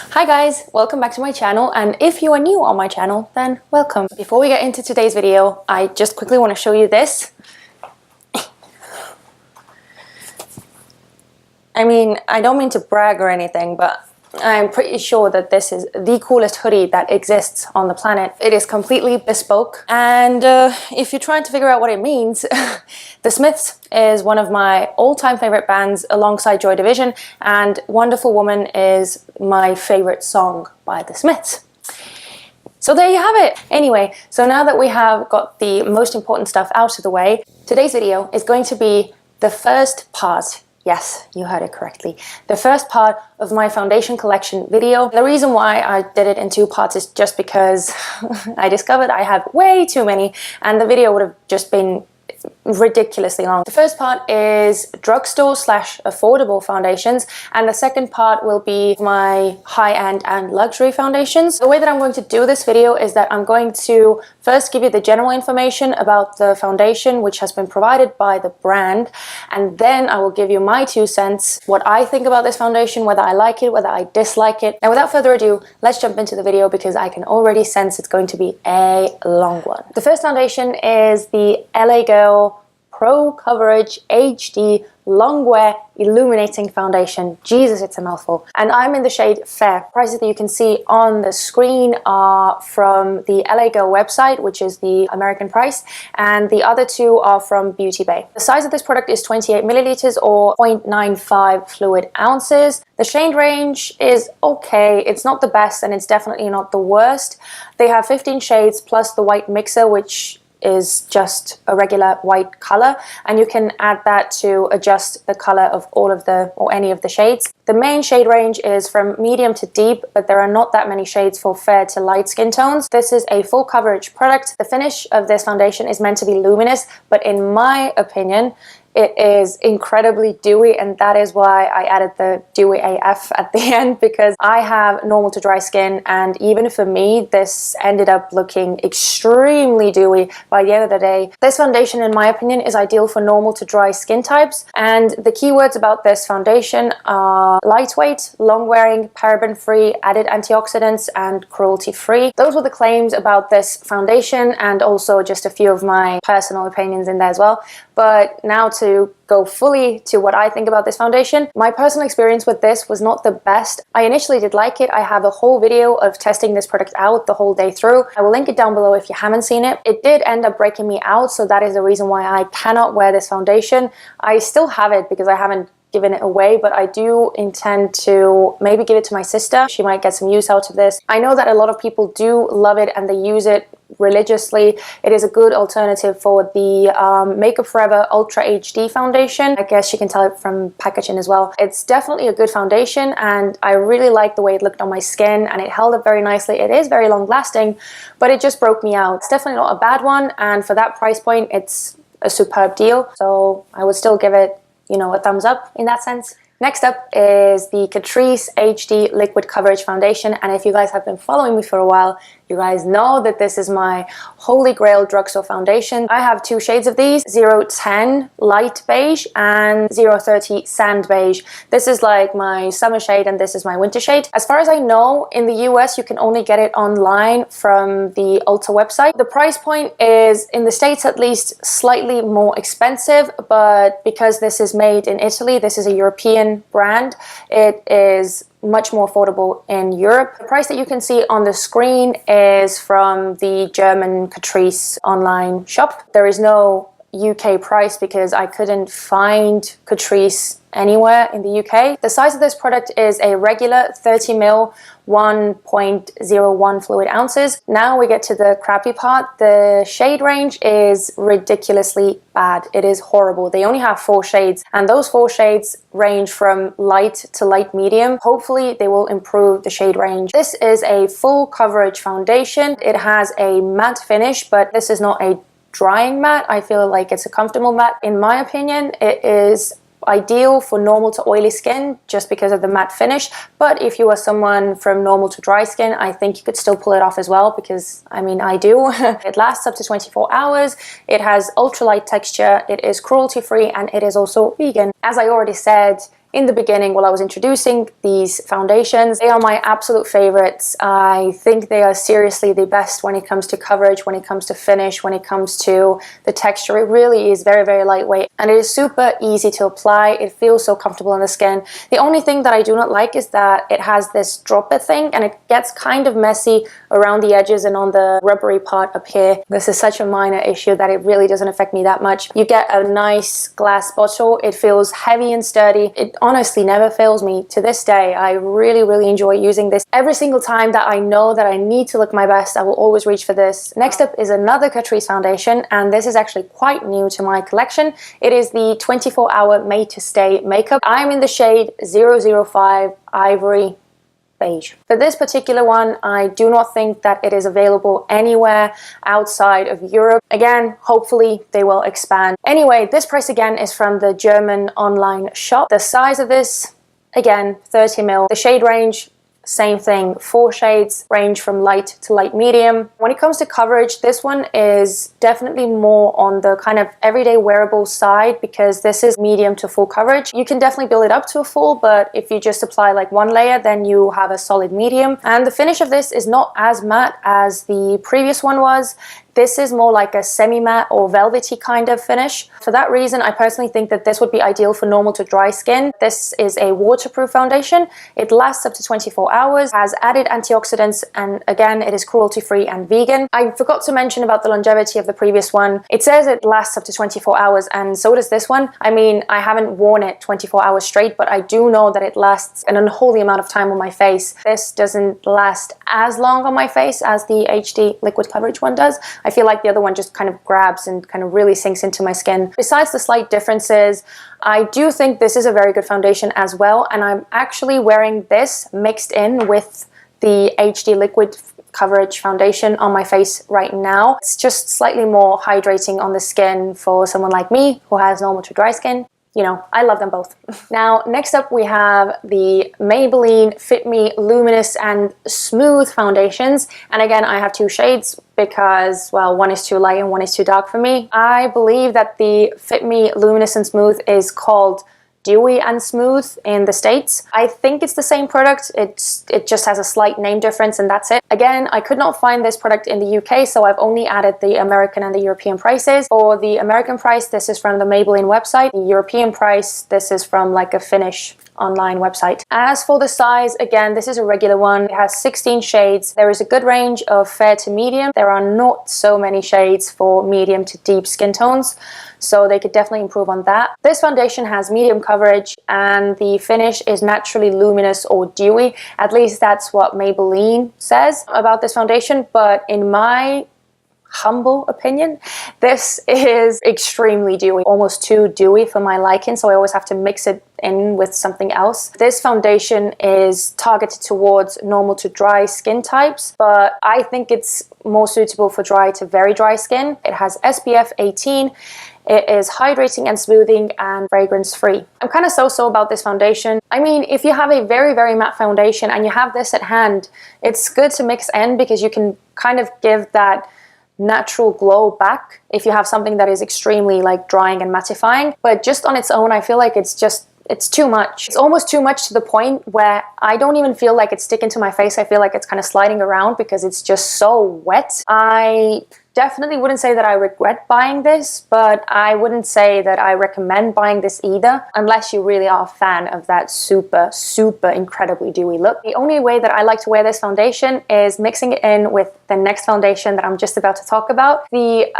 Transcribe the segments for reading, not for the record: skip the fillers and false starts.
Hi guys, welcome back to my channel, and if you are new on my channel, then welcome. Before we get into today's video, I just quickly want to show you this. I mean, I don't mean to brag or anything, but I'm pretty sure that this is the coolest hoodie that exists on the planet. It is completely bespoke, and if you're trying to figure out what it means, The Smiths is one of my all-time favorite bands alongside Joy Division, and Wonderful Woman is my favorite song by The Smiths. So there you have it. Anyway, so now that we have got the most important stuff out of the way, today's video is going to be the first part. Yes, you heard it correctly. The first part of my foundation collection video. The reason why I did it in two parts is just because I discovered I have way too many, and the video would have just been ridiculously long. The first part is drugstore / affordable foundations, and the second part will be my high-end and luxury foundations. The way that I'm going to do this video is that I'm going to first give you the general information about the foundation, which has been provided by the brand, and then I will give you my 2 cents, what I think about this foundation, whether I like it, whether I dislike it. Now without further ado, let's jump into the video because I can already sense it's going to be a long one. The first foundation is the LA Girl Pro Coverage HD Longwear Illuminating Foundation. Jesus, it's a mouthful. And I'm in the shade Fair. Prices that you can see on the screen are from the LA Girl website, which is the American price, and the other two are from Beauty Bay. The size of this product is 28 milliliters or 0.95 fluid ounces. The shade range is okay. It's not the best and it's definitely not the worst. They have 15 shades plus the white mixer, which is just a regular white color, and you can add that to adjust the color of all of the or any of the shades. The main shade range is from medium to deep, but there are not that many shades for fair to light skin tones. This is a full coverage product. The finish of this foundation is meant to be luminous, but in my opinion it is incredibly dewy, and that is why I added the dewy AF at the end, because I have normal to dry skin, and even for me this ended up looking extremely dewy by the end of the day. This foundation, in my opinion, is ideal for normal to dry skin types, and the keywords about this foundation are lightweight, long-wearing, paraben-free, added antioxidants, and cruelty-free. Those were the claims about this foundation, and also just a few of my personal opinions in there as well. But now to go fully to what I think about this foundation, my personal experience with this was not the best. I initially did like it. I have a whole video of testing this product out the whole day through. I will link it down below if you haven't seen it. It did end up breaking me out, so that is the reason why I cannot wear this foundation. I still have it because I haven't given it away, but I do intend to maybe give it to my sister. She might get some use out of this. I know that a lot of people do love it and they use it religiously. It is a good alternative for the Makeup Forever Ultra HD foundation. I guess you can tell it from packaging as well. It's definitely a good foundation, and I really like the way it looked on my skin, and it held up very nicely. It is very long lasting, but it just broke me out. It's definitely not a bad one, and for that price point it's a superb deal, so I would still give it, you know, a thumbs up in that sense. Next up is the Catrice HD Liquid Coverage Foundation, and if you guys have been following me for a while, you guys know that this is my holy grail drugstore foundation. I have 2 shades of these, 010 Light Beige and 030 Sand Beige. This is like my summer shade and this is my winter shade. As far as I know, in the US you can only get it online from the Ulta website. The price point is, in the States at least, slightly more expensive, but because this is made in Italy, this is a European brand, it is much more affordable in Europe. The price that you can see on the screen is from the German Catrice online shop. There is no UK price because I couldn't find Catrice anywhere in the UK. The size of this product is a regular 30 ml 1.01 fluid ounces. Now we get to the crappy part. The shade range is ridiculously bad. It is horrible. They only have 4 shades, and those 4 shades range from light to light medium. Hopefully they will improve the shade range. This is a full coverage foundation. It has a matte finish, but this is not a drying matte. I feel like it's a comfortable matte. In my opinion, it is ideal for normal to oily skin just because of the matte finish, but if you are someone from normal to dry skin, I think you could still pull it off as well, because I mean I do. It lasts up to 24 hours, it has ultralight texture, it is cruelty free, and it is also vegan. As I already said, in the beginning while I was introducing these foundations. They are my absolute favorites. I think they are seriously the best when it comes to coverage, when it comes to finish, when it comes to the texture. It really is very, very lightweight, and it is super easy to apply. It feels so comfortable on the skin. The only thing that I do not like is that it has this dropper thing, and it gets kind of messy around the edges and on the rubbery part up here. This is such a minor issue that it really doesn't affect me that much. You get a nice glass bottle. It feels heavy and sturdy. It honestly never fails me to this day. I really, really enjoy using this. Every single time that I know that I need to look my best, I will always reach for this. Next up is another Catrice foundation, and this is actually quite new to my collection. It is the 24-hour Made to Stay makeup. I'm in the shade 005 Ivory Beige. For this particular one, I do not think that it is available anywhere outside of Europe. Again, hopefully they will expand. Anyway, this price again is from the German online shop. The size of this, again, 30 ml. The shade range, same thing, 4 shades, range from light to light medium. When it comes to coverage, this one is definitely more on the kind of everyday wearable side because this is medium to full coverage. You can definitely build it up to a full, but if you just apply like one layer, then you have a solid medium. And the finish of this is not as matte as the previous one was. This is more like a semi-matte or velvety kind of finish. For that reason, I personally think that this would be ideal for normal to dry skin. This is a waterproof foundation. It lasts up to 24 hours, has added antioxidants, and again, it is cruelty-free and vegan. I forgot to mention about the longevity of the previous one. It says it lasts up to 24 hours, and so does this one. I mean, I haven't worn it 24 hours straight, but I do know that it lasts an unholy amount of time on my face. This doesn't last as long on my face as the HD liquid coverage one does. I feel like the other one just kind of grabs and kind of really sinks into my skin. Besides the slight differences, I do think this is a very good foundation as well, and I'm actually wearing this mixed in with the HD liquid coverage foundation on my face right now. It's just slightly more hydrating on the skin for someone like me who has normal to dry skin. You know, I love them both. Now, next up we have the Maybelline Fit Me Luminous and Smooth foundations. And again, I have 2 shades because, well, one is too light and one is too dark for me. I believe that the Fit Me Luminous and Smooth is called Dewy and Smooth in the States. I think it's the same product. It just has a slight name difference and that's it. Again, I could not find this product in the UK, so I've only added the American and the European prices. For the American price, this is from the Maybelline website. The European price, this is from like a Finnish online website. As for the size, again, this is a regular one. It has 16 shades. There is a good range of fair to medium. There are not so many shades for medium to deep skin tones, so they could definitely improve on that. This foundation has medium coverage and the finish is naturally luminous or dewy. At least that's what Maybelline says about this foundation, but in my humble opinion, this is extremely dewy, almost too dewy for my liking, so I always have to mix it in with something else. This foundation is targeted towards normal to dry skin types, but I think it's more suitable for dry to very dry skin. It has SPF 18. It is hydrating and smoothing and fragrance free. I'm kind of so-so about this foundation. I mean, if you have a very, very matte foundation and you have this at hand, it's good to mix in because you can kind of give that natural glow back if you have something that is extremely like drying and mattifying. But just on its own, I feel like it's too much. It's almost too much to the point where I don't even feel like it's sticking to my face. I feel like it's kind of sliding around because it's just so wet. I definitely wouldn't say that I regret buying this, but I wouldn't say that I recommend buying this either, unless you really are a fan of that super, super incredibly dewy look. The only way that I like to wear this foundation is mixing it in with the next foundation that I'm just about to talk about, the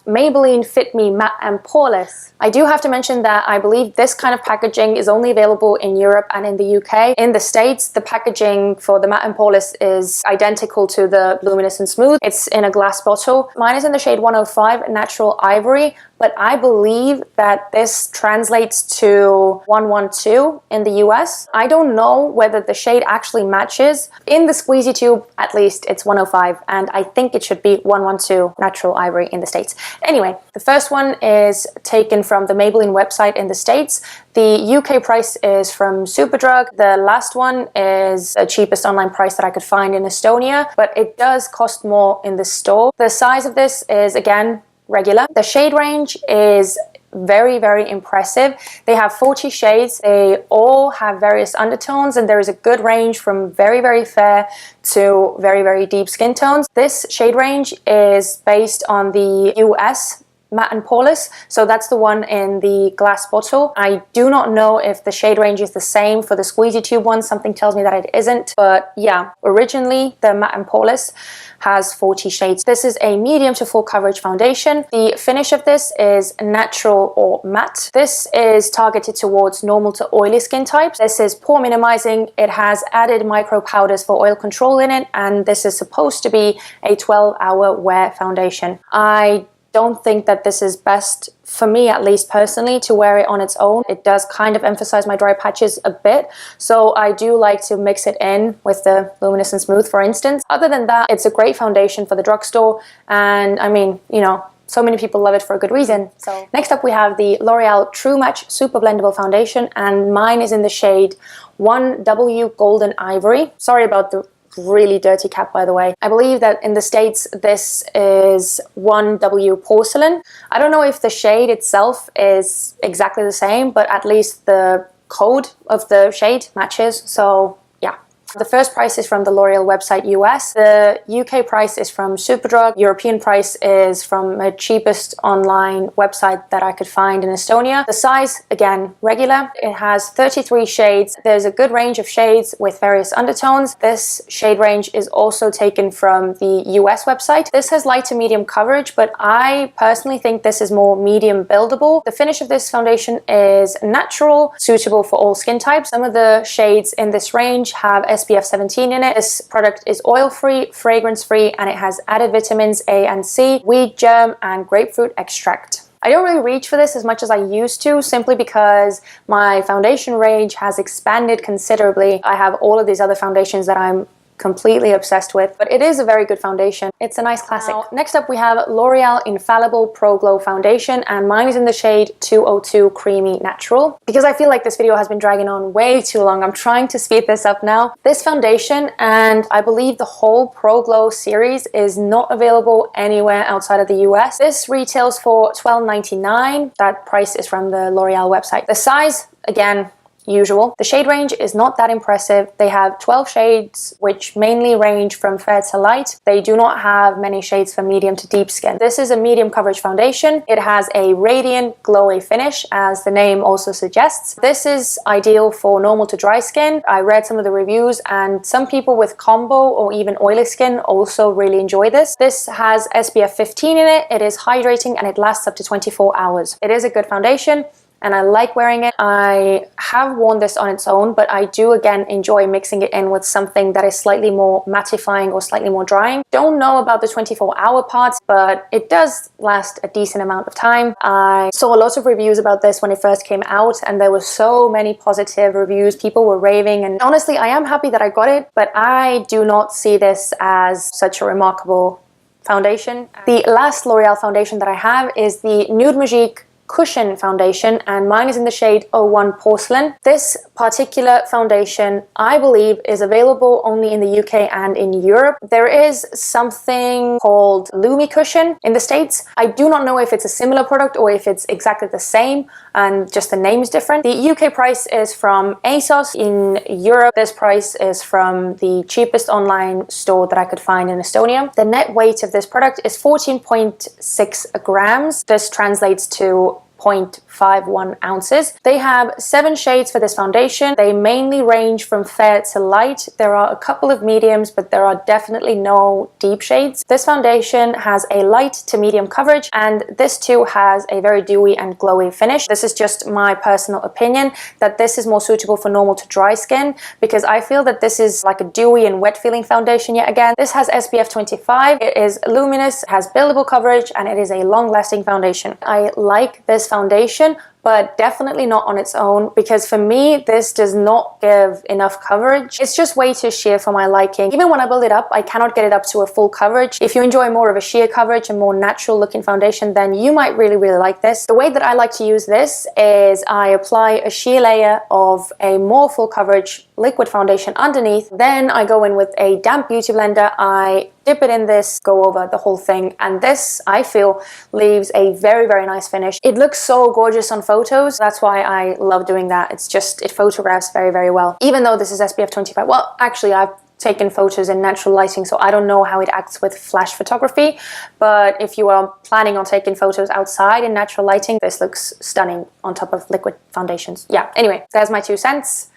Maybelline Fit Me Matte and Poreless. I do have to mention that I believe this kind of packaging is only available in Europe and in the UK. In the States, the packaging for the Matte and Poreless is identical to the Luminous and Smooth. It's in a glass bottle. Mine is in the shade 105 Natural Ivory, but I believe that this translates to 112 in the US. I don't know whether the shade actually matches. In the squeezy tube, at least, it's 105, and I think it should be 112 Natural Ivory in the States. Anyway, the first one is taken from the Maybelline website in the States. The UK price is from Superdrug. The last one is the cheapest online price that I could find in Estonia, but it does cost more in the store. The size of this is, again, regular. The shade range is very impressive. They have 40 shades. They all have various undertones, and there is a good range from very fair to very deep skin tones. This shade range is based on the US Matte and Poreless, so that's the one in the glass bottle. I do not know if the shade range is the same for the squeezy tube one. Something tells me that it isn't, but yeah, originally the Matte and Poreless has 40 shades. This is a medium to full coverage foundation. The finish of this is natural or matte. This is targeted towards normal to oily skin types. This is pore minimizing. It has added micro powders for oil control in it, and this is supposed to be a 12-hour wear foundation. I don't think that this is best, for me at least personally, to wear it on its own. It does kind of emphasize my dry patches a bit, so I do like to mix it in with the Luminous and Smooth, for instance. Other than that, it's a great foundation for the drugstore, and I mean, you know, so many people love it for a good reason. So next up we have the L'Oreal True Match Super Blendable Foundation, and mine is in the shade 1W Golden Ivory. Sorry about the really dirty cap, by the way. I believe that in the States this is 1W Porcelain. I don't know if the shade itself is exactly the same, but at least the code of the shade matches, so yeah. The first price is from the L'Oreal website US. The UK price is from Superdrug. European price is from the cheapest online website that I could find in Estonia. The size, again, regular. It has 33 shades. There's a good range of shades with various undertones. This shade range is also taken from the US website. This has light to medium coverage, but I personally think this is more medium buildable. The finish of this foundation is natural, suitable for all skin types. Some of the shades in this range have SPF 17 in it. This product is oil-free, fragrance-free, and it has added vitamins A and C, wheat germ, and grapefruit extract. I don't really reach for this as much as I used to, simply because my foundation range has expanded considerably. I have all of these other foundations that I'm completely obsessed with, but it is a very good foundation. It's a nice classic. Next up we have L'Oreal Infallible Pro Glow Foundation, and mine is in the shade 202 Creamy Natural. Because I feel like this video has been dragging on way too long, I'm trying to speed this up now. This foundation, and I believe the whole Pro Glow series, is not available anywhere outside of the US. This retails for $12.99. That price is from the L'Oreal website. The size, again, usual. The shade range is not that impressive. They have 12 shades, which mainly range from fair to light. They do not have many shades for medium to deep skin. This is a medium coverage foundation. It has a radiant, glowy finish, as the name also suggests. This is ideal for normal to dry skin. I read some of the reviews, and some people with combo or even oily skin also really enjoy this. This has SPF 15 in it. It is hydrating, and it lasts up to 24 hours. It is a good foundation, and I like wearing it. I have worn this on its own, but I do again enjoy mixing it in with something that is slightly more mattifying or slightly more drying. Don't know about the 24-hour parts, but it does last a decent amount of time. I saw lots of reviews about this when it first came out, and there were so many positive reviews. People were raving, and honestly, I am happy that I got it, but I do not see this as such a remarkable foundation. The last L'Oreal foundation that I have is the NUDE MAGIQUE Cushion Foundation, and mine is in the shade 01 Porcelain. This particular foundation, I believe, is available only in the UK and in Europe. There is something called Lumi Cushion in the States. I do not know if it's a similar product or if it's exactly the same and just the name is different. The UK price is from ASOS. In Europe, this price is from the cheapest online store that I could find in Estonia. The net weight of this product is 14.6 grams. This translates to 0.51 ounces. They have 7 shades for this foundation. They mainly range from fair to light. There are a couple of mediums, but there are definitely no deep shades. This foundation has a light to medium coverage, and this too has a very dewy and glowy finish. This is just my personal opinion, that this is more suitable for normal to dry skin, because I feel that this is like a dewy and wet feeling foundation yet again. This has SPF 25. It is luminous, it has buildable coverage, and it is a long lasting foundation. I like this foundation but definitely not on its own, because for me this does not give enough coverage. It's just way too sheer for my liking. Even when I build it up, I cannot get it up to a full coverage. If you enjoy more of a sheer coverage and more natural looking foundation, then you might really like this. The way that I like to use this is I apply a sheer layer of a more full coverage liquid foundation underneath, then I go in with a damp beauty blender, I dip it in this, go over the whole thing, and this, I feel, leaves a very nice finish. It looks so gorgeous on photos. That's why I love doing that. It's just, it photographs very well. Even though this is SPF 25, well, actually I've taken photos in natural lighting, so I don't know how it acts with flash photography, but if you are planning on taking photos outside in natural lighting, this looks stunning on top of liquid foundations. Yeah, anyway, there's my 2 cents.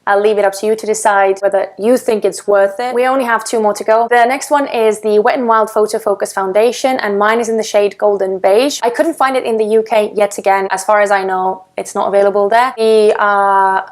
I'll leave it up to you to decide whether you think it's worth it. We only have 2 more to go. The next one is the Wet n Wild Photo Focus Foundation, and mine is in the shade Golden Beige. I couldn't find it in the UK yet again. As far as I know, it's not available there. The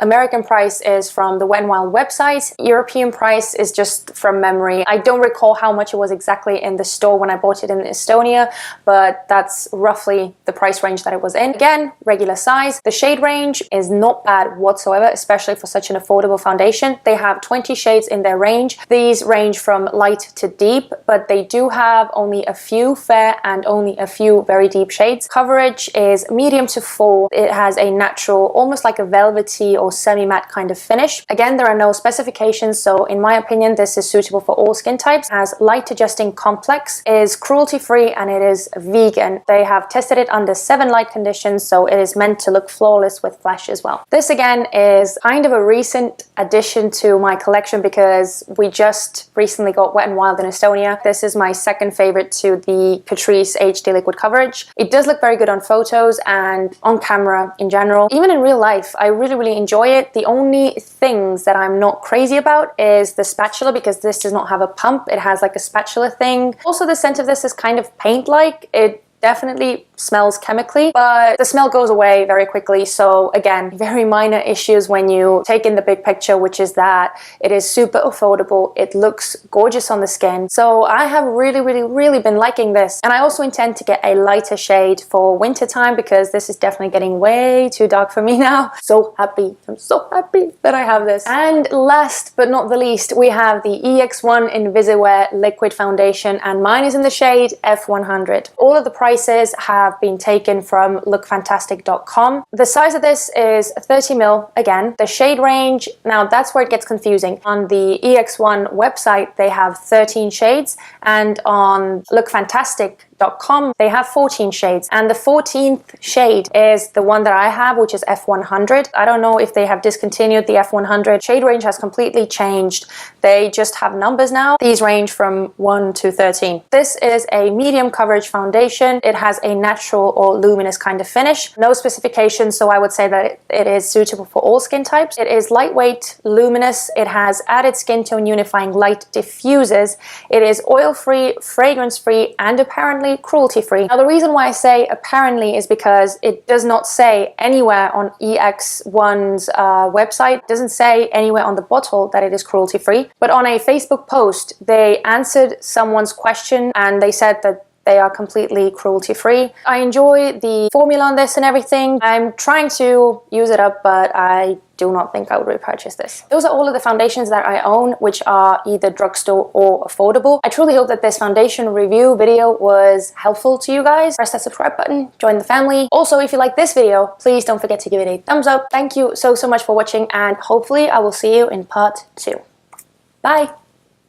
American price is from the Wet n Wild website. European price is just from memory. I don't recall how much it was exactly in the store when I bought it in Estonia, but that's roughly the price range that it was in. Again, regular size. The shade range is not bad whatsoever, especially for such an affordable foundation. They have 20 shades in their range. These range from light to deep, but they do have only a few fair and only a few very deep shades. Coverage is medium to full. It has a natural, almost like a velvety or semi-matte kind of finish. Again, there are no specifications, so in my opinion, this is suitable for all skin types. It has light adjusting complex, is cruelty-free, and it is vegan. They have tested it under 7 light conditions, so it is meant to look flawless with flash as well. This again is kind of a recent addition to my collection because we just recently got Wet n Wild in Estonia. This is my second favorite to the Catrice HD liquid coverage. It does look very good on photos and on camera in general. Even in real life, I really enjoy it. The only things that I'm not crazy about is the spatula, because this does not have a pump. It has like a spatula thing. Also, the scent of this is kind of paint-like. It definitely smells chemically, but the smell goes away very quickly. So again, very minor issues when you take in the big picture, which is that it is super affordable. It looks gorgeous on the skin. So I have really been liking this. And I also intend to get a lighter shade for winter time because this is definitely getting way too dark for me now. So happy. I'm so happy that I have this. And last but not the least, we have the EX1 INVISIWEAR liquid foundation, and mine is in the shade F100. All of the prices have been taken from lookfantastic.com. The size of this is 30 ml again. The shade range, now that's where it gets confusing. On the EX1 website, they have 13 shades, and on lookfantastic.com, they have 14 shades, and the 14th shade is the one that I have, which is F100. I don't know if they have discontinued the F100. Shade range has completely changed. They just have numbers now. These range from 1 to 13. This is a medium coverage foundation. It has a natural or luminous kind of finish. No specifications, so I would say that it is suitable for all skin types. It is lightweight, luminous. It has added skin tone unifying light diffusers. It is oil-free, fragrance-free, and apparently cruelty-free. Now, the reason why I say apparently is because it does not say anywhere on EX1's website, it doesn't say anywhere on the bottle that it is cruelty-free, but on a Facebook post, they answered someone's question and they said that they are completely cruelty-free. I enjoy the formula on this and everything. I'm trying to use it up, but I do not think I would repurchase this. Those are all of the foundations that I own, which are either drugstore or affordable. I truly hope that this foundation review video was helpful to you guys. Press that subscribe button, join the family. Also, if you like this video, please don't forget to give it a thumbs up. Thank you so much for watching, and hopefully I will see you in part 2. Bye!